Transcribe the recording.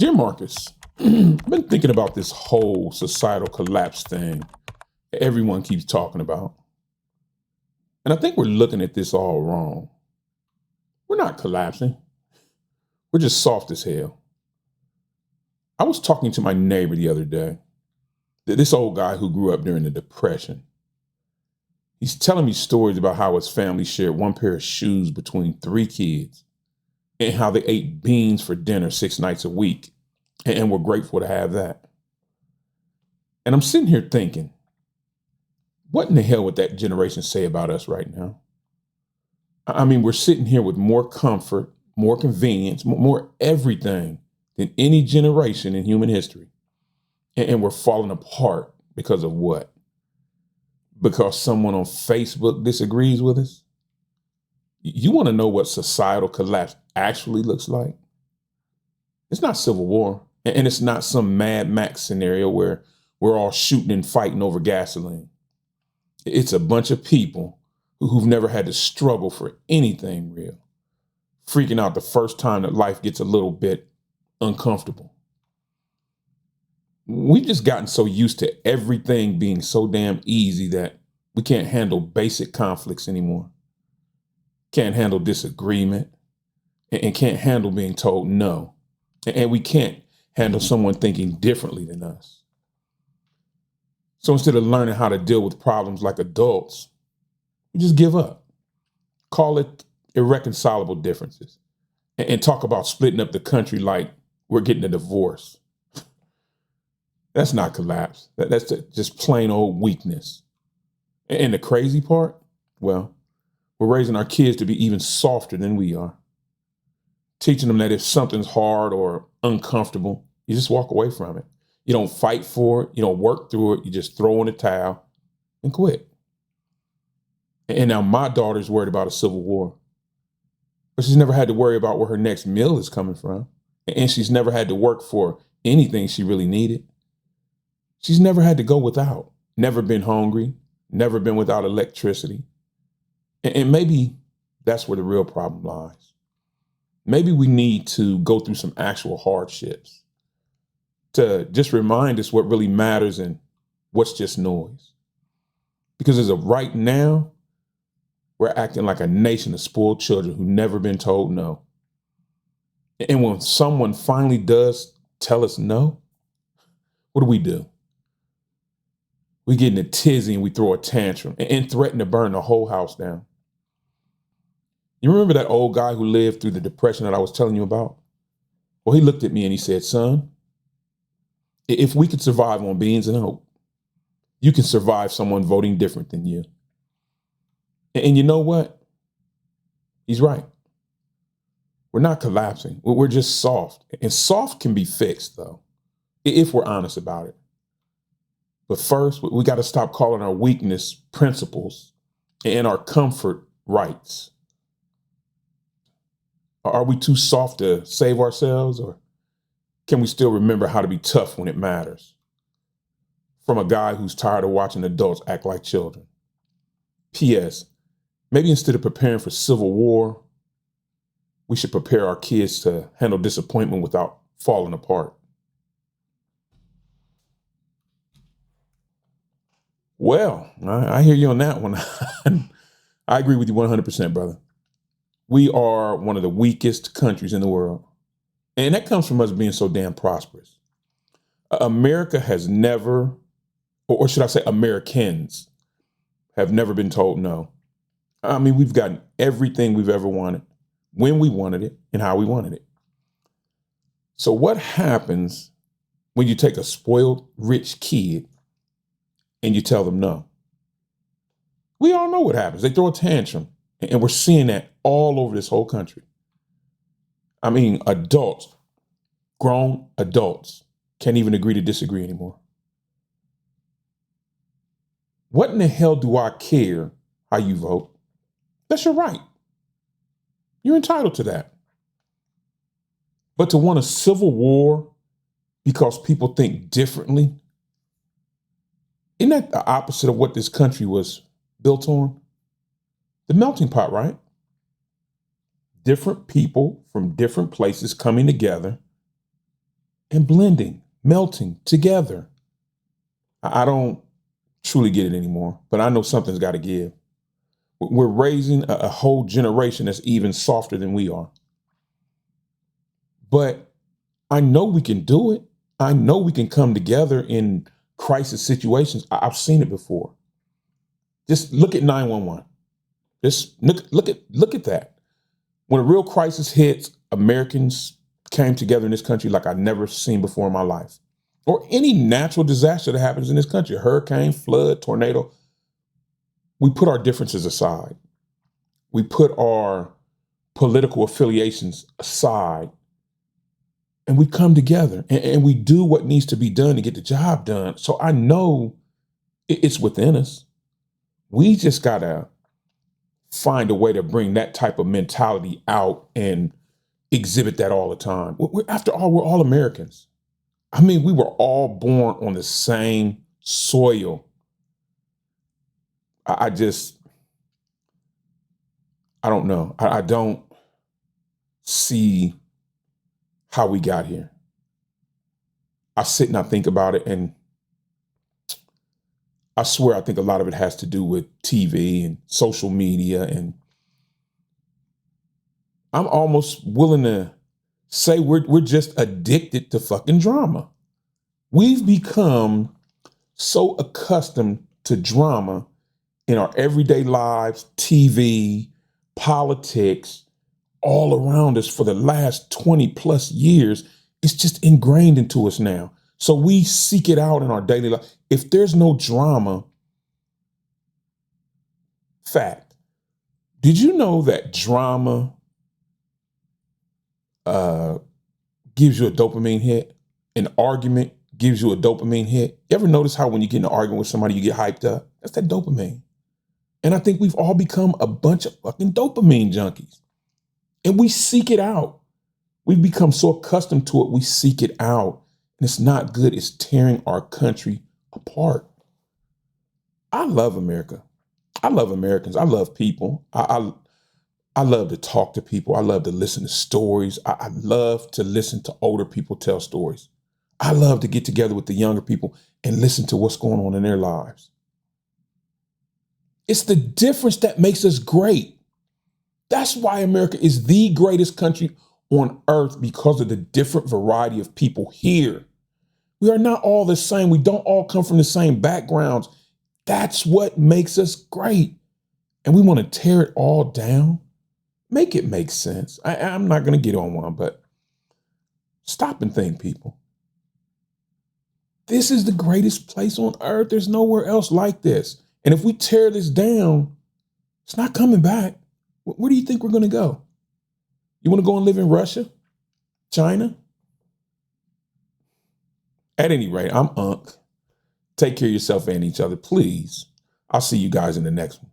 Dear Marcus, I've been thinking about this whole societal collapse thing that everyone keeps talking about. And I think we're looking at this all wrong. We're not collapsing. We're just soft as hell. I was talking to my neighbor the other day, this old guy who grew up during the Depression. He's telling me stories about how his family shared one pair of shoes between three kids and how they ate beans for dinner 6 nights a week and were grateful to have that. And I'm sitting here thinking, what in the hell would that generation say about us right now? I mean, we're sitting here with more comfort, more convenience, more everything than any generation in human history. And we're falling apart because of what? Because someone on Facebook disagrees with us? You want to know what societal collapse actually looks like? It's not civil war, and it's not some Mad Max scenario where we're all shooting and fighting over gasoline. It's a bunch of people who've never had to struggle for anything real, freaking out the first time that life gets a little bit uncomfortable. We've just gotten so used to everything being so damn easy that we can't handle basic conflicts anymore. Can't handle disagreement and can't handle being told no. And we can't handle someone thinking differently than us. So instead of learning how to deal with problems like adults, we just give up. Call it irreconcilable differences and talk about splitting up the country like we're getting a divorce. That's not collapse. That's just plain old weakness. And the crazy part, well, we're raising our kids to be even softer than we are. Teaching them that if something's hard or uncomfortable, you just walk away from it. You don't fight for it. You don't work through it. You just throw in the towel and quit. And now my daughter's worried about a civil war, but she's never had to worry about where her next meal is coming from. And she's never had to work for anything she really needed. She's never had to go without, never been hungry, never been without electricity. And maybe that's where the real problem lies. Maybe we need to go through some actual hardships to just remind us what really matters and what's just noise. Because as of right now, we're acting like a nation of spoiled children who've never been told no. And when someone finally does tell us no, what do? We get in a tizzy and we throw a tantrum and threaten to burn the whole house down. You remember that old guy who lived through the Depression that I was telling you about? Well, he looked at me and he said, son, if we could survive on beans and hope, you can survive someone voting different than you. And you know what? He's right. We're not collapsing. We're just soft. And soft can be fixed, though, if we're honest about it. But first, we got to stop calling our weakness principles and our comfort rights. Are we too soft to save ourselves, or can we still remember how to be tough when it matters? From a guy who's tired of watching adults act like children. P.S. Maybe instead of preparing for civil war, we should prepare our kids to handle disappointment without falling apart. Well, I hear you on that one. I agree with you 100%, brother. We are one of the weakest countries in the world. And that comes from us being so damn prosperous. America has never, or should I say Americans, have never been told no. I mean, we've gotten everything we've ever wanted, when we wanted it, and how we wanted it. So what happens when you take a spoiled, rich kid and you tell them no? We all know what happens. They throw a tantrum, and we're seeing that all over this whole country. I mean, adults, grown adults, can't even agree to disagree anymore. What in the hell do I care how you vote? That's your right. You're entitled to that. But to want a civil war because people think differently, isn't that the opposite of what this country was built on? The melting pot, right? Different people from different places coming together and blending, melting together. I don't truly get it anymore, but I know something's got to give. We're raising a whole generation that's even softer than we are. But I know we can do it. I know we can come together in crisis situations. I've seen it before. Just look at 911. Just look at that. When a real crisis hits, Americans came together in this country like I've never seen before in my life. Or any natural disaster that happens in this country, hurricane, flood, tornado, we put our differences aside. We put our political affiliations aside, and we come together and we do what needs to be done to get the job done. So I know it's within us. We just gotta find a way to bring that type of mentality out and exhibit that all the time. After all, we're all Americans. I mean, we were all born on the same soil. I don't know. I don't see how we got here. I sit and I think about it, and I swear I think a lot of it has to do with TV and social media, and I'm almost willing to say we're just addicted to fucking drama. We've become so accustomed to drama in our everyday lives, TV, politics, all around us for the last 20 plus years. It's just ingrained into us now. So we seek it out in our daily life. If there's no drama, fact, did you know that drama gives you a dopamine hit? An argument gives you a dopamine hit. You ever notice how when you get in an argument with somebody, you get hyped up? That's that dopamine. And I think we've all become a bunch of fucking dopamine junkies. And we seek it out. We've become so accustomed to it, we seek it out. And it's not good. It's tearing our country apart. I love America. I love Americans. I love people. I love to talk to people. I love to listen to stories. I love to listen to older people tell stories. I love to get together with the younger people and listen to what's going on in their lives. It's the difference that makes us great. That's why America is the greatest country on earth, because of the different variety of people here. We are not all the same. We don't all come from the same backgrounds. That's what makes us great. And we want to tear it all down. Make it make sense. I'm not going to get on one, but stop and think, people. This is the greatest place on earth. There's nowhere else like this. And if we tear this down, it's not coming back. Where do you think we're going to go? You want to go and live in Russia? China? At any rate, I'm Unc. Take care of yourself and each other, please. I'll see you guys in the next one.